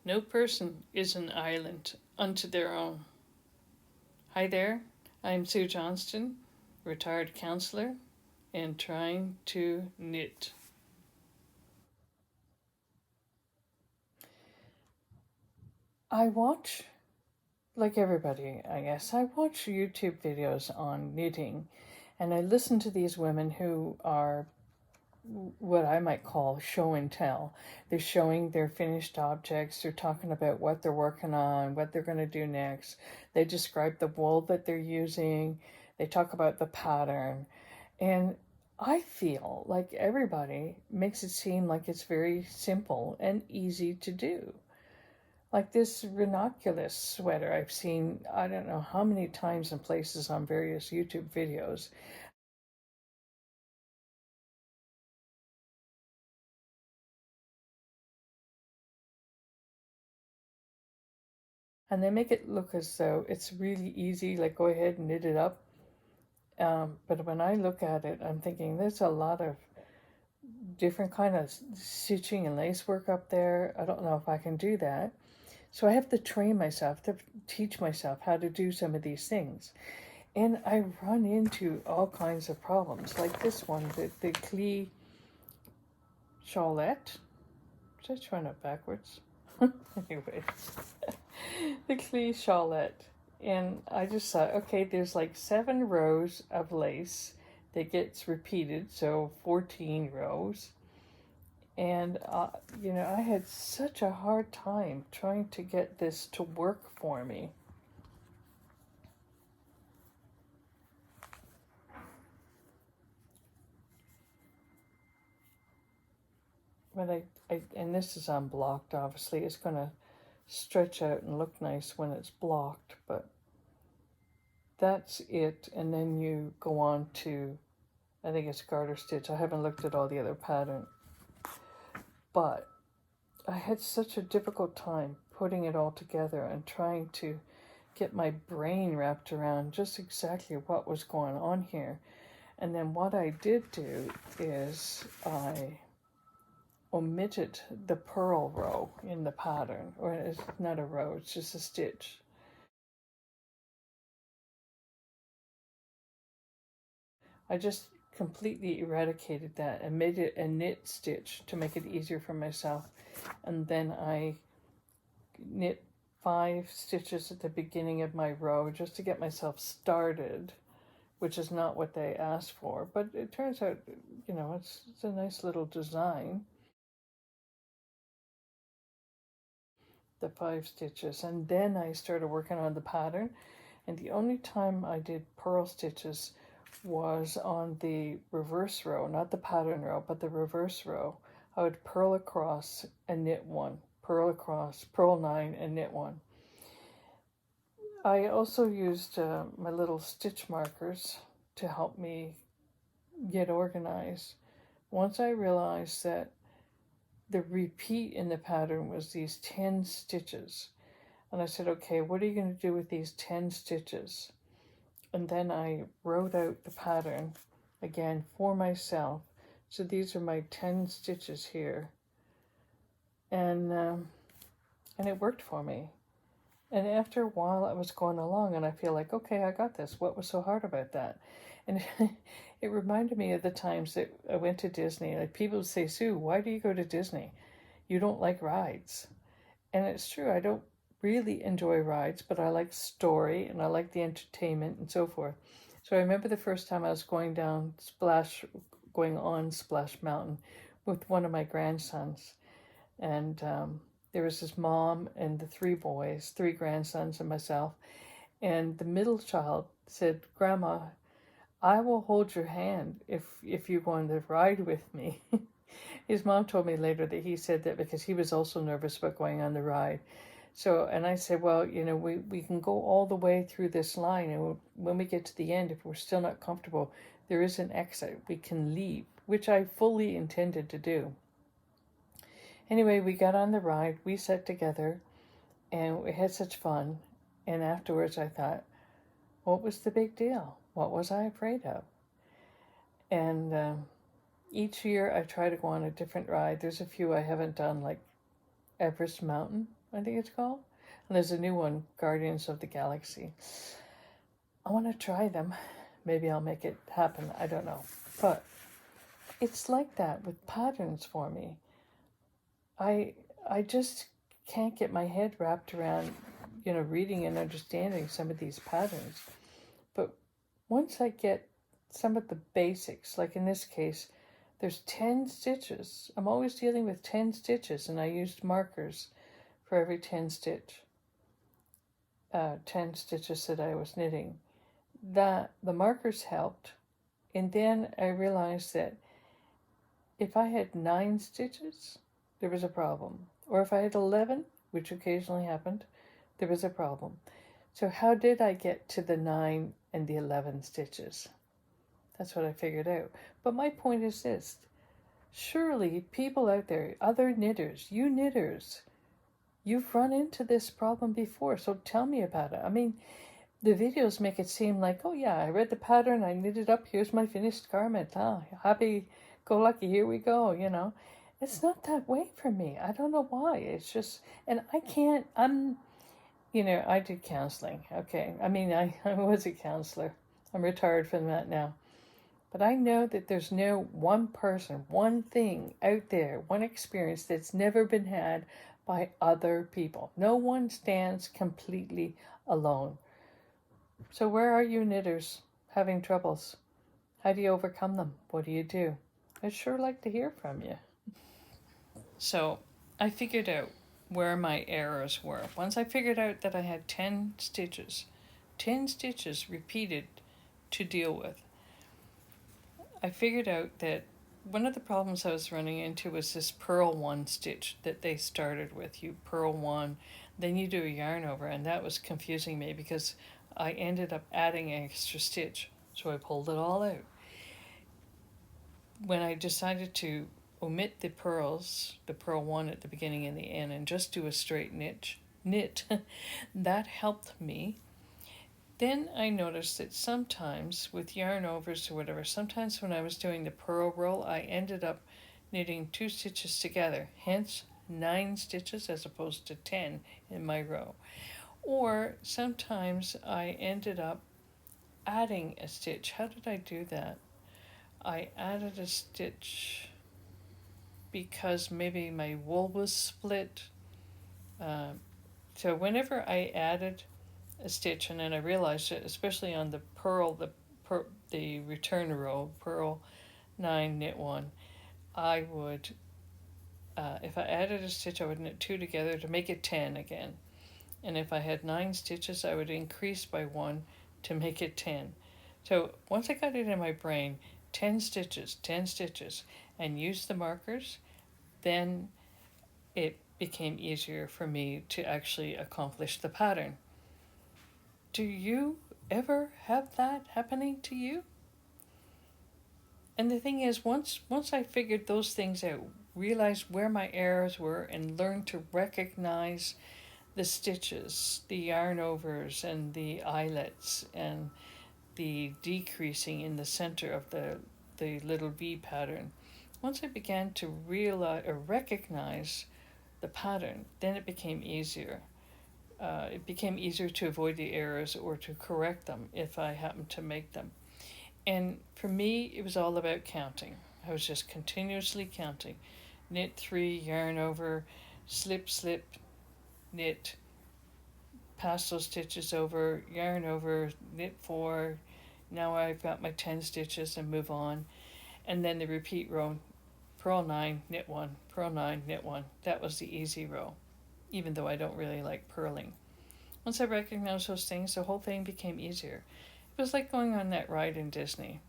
No person is an island unto their own. Hi there, I'm Sue Johnston, retired counselor, and trying to knit. I watch, like everybody, I guess, I watch YouTube videos on knitting, and I listen to these women who are what I might call show and tell. They're showing their finished objects, they're talking about what they're working on, what they're going to do next. They describe the wool that they're using, they talk about the pattern. And I feel like everybody makes it seem like it's very simple and easy to do. Like this ranunculus sweater I've seen, I don't know how many times in places on various YouTube videos. And they make it look as though it's really easy, like go ahead and knit it up. But when I look at it, I'm thinking there's a lot of different kind of stitching and lace work up there. I don't know if I can do that. So I have to train myself to teach myself how to do some of these things. And I run into all kinds of problems, like this one, the Clee Charlotte. Should I try it backwards? Anyway, the Clee Charlotte. And I just thought, okay, there's like 7 rows of lace that gets repeated, so 14 rows. And, I had such a hard time trying to get this to work for me. But and this is unblocked, obviously. It's going to stretch out and look nice when it's blocked, but that's it. And then you go on to, I think it's garter stitch. I haven't looked at all the other pattern, but I had such a difficult time putting it all together and trying to get my brain wrapped around just exactly what was going on here. And then what I did do is I omitted the purl row in the pattern, or it's not a row, it's just a stitch. I just completely eradicated that and made it a knit stitch to make it easier for myself. And then I knit 5 stitches at the beginning of my row just to get myself started, which is not what they asked for. But it turns out, it's a nice little design. The 5 stitches. And then I started working on the pattern. And the only time I did purl stitches was on the reverse row, not the pattern row, but the reverse row. I would purl across and knit 1, purl across, purl 9 and knit 1. I also used my little stitch markers to help me get organized. Once I realized that the repeat in the pattern was these 10 stitches, and I said, okay, what are you going to do with these 10 stitches? And then I wrote out the pattern again for myself. So these are my 10 stitches here. And it worked for me. And after a while, I was going along, and I feel like, okay, I got this. What was so hard about that? And it reminded me of the times that I went to Disney. Like people would say, Sue, why do you go to Disney? You don't like rides. And it's true, I don't really enjoy rides, but I like story and I like the entertainment and so forth. So I remember the first time I was going on Splash Mountain with one of my grandsons. And there was his mom and the 3 boys, 3 grandsons and myself. And the middle child said, Grandma, I will hold your hand if you go on the ride with me. His mom told me later that he said that because he was also nervous about going on the ride. So, and I said, well, we can go all the way through this line, and when we get to the end, if we're still not comfortable, there is an exit. We can leave, which I fully intended to do. Anyway, we got on the ride, we sat together, and we had such fun. And afterwards, I thought, what was the big deal? What was I afraid of? And each year, I try to go on a different ride. There's a few I haven't done, like Everest Mountain, I think it's called. And there's a new one, Guardians of the Galaxy. I want to try them. Maybe I'll make it happen. I don't know. But it's like that with patterns for me. I just can't get my head wrapped around, reading and understanding some of these patterns. But once I get some of the basics, like in this case, there's 10 stitches. I'm always dealing with 10 stitches, and I used markers for every 10 stitches that I was knitting. The markers helped, and then I realized that if I had 9 stitches, there was a problem. Or if I had 11, which occasionally happened, there was a problem. So how did I get to the 9 and the 11 stitches? That's what I figured out. But my point is this. Surely people out there, other knitters, you knitters, you've run into this problem before, so tell me about it. I mean, the videos make it seem like, oh yeah, I read the pattern, I knitted up, here's my finished garment. Happy go lucky, here we go, It's not that way for me. I don't know why. It's just, and I did counseling, okay? I mean, I was a counselor. I'm retired from that now. But I know that there's no one person, one thing out there, one experience that's never been had by other people. No one stands completely alone. So where are you knitters having troubles? How do you overcome them? What do you do? I'd sure like to hear from you. So I figured out where my errors were. Once I figured out that I had 10 stitches repeated to deal with, I figured out that one of the problems I was running into was this purl 1 stitch that they started with. You purl 1, then you do a yarn over, and that was confusing me because I ended up adding an extra stitch, so I pulled it all out. When I decided to omit the pearls, the purl 1 at the beginning and the end, and just do a straight knit, that helped me. Then I noticed that sometimes with yarn overs or whatever, sometimes when I was doing the purl roll, I ended up knitting 2 stitches together, hence 9 stitches as opposed to 10 in my row. Or sometimes I ended up adding a stitch. How did I do that? I added a stitch because maybe my wool was split. So whenever I added a stitch, and then I realized it, especially on the purl, the return row, purl 9, knit 1, I would, if I added a stitch, I would knit 2 together to make it 10 again. And if I had 9 stitches, I would increase by 1 to make it 10. So once I got it in my brain, 10 stitches, and used the markers, then it became easier for me to actually accomplish the pattern. Do you ever have that happening to you? And the thing is, once I figured those things out, realized where my errors were, and learned to recognize the stitches, the yarn overs, and the eyelets, and the decreasing in the center of the little V pattern. Once I began to realize or recognize the pattern, then it became easier. It became easier to avoid the errors or to correct them if I happened to make them. And for me, it was all about counting. I was just continuously counting. Knit 3, yarn over, slip, knit, pass those stitches over, yarn over, knit 4. Now I've got my 10 stitches and move on. And then the repeat row, purl 9, knit 1, purl 9, knit 1. That was the easy row, even though I don't really like purling. Once I recognized those things, the whole thing became easier. It was like going on that ride in Disney.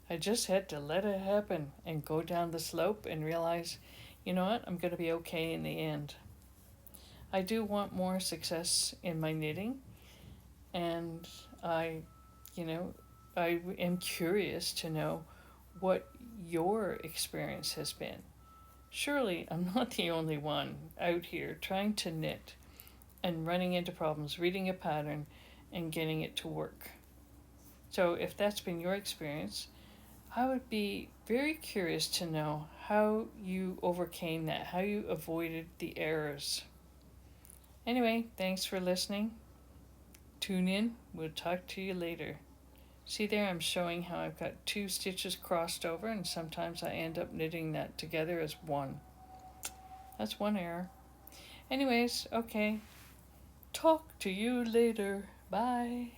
I just had to let it happen and go down the slope and realize, you know what, I'm going to be okay in the end. I do want more success in my knitting, and I am curious to know what your experience has been. Surely I'm not the only one out here trying to knit and running into problems, reading a pattern and getting it to work. So if that's been your experience, I would be very curious to know how you overcame that, how you avoided the errors. Anyway, thanks for listening. Tune in. We'll talk to you later. See there, I'm showing how I've got 2 stitches crossed over, and sometimes I end up knitting that together as one. That's one error. Anyways, okay. Talk to you later. Bye.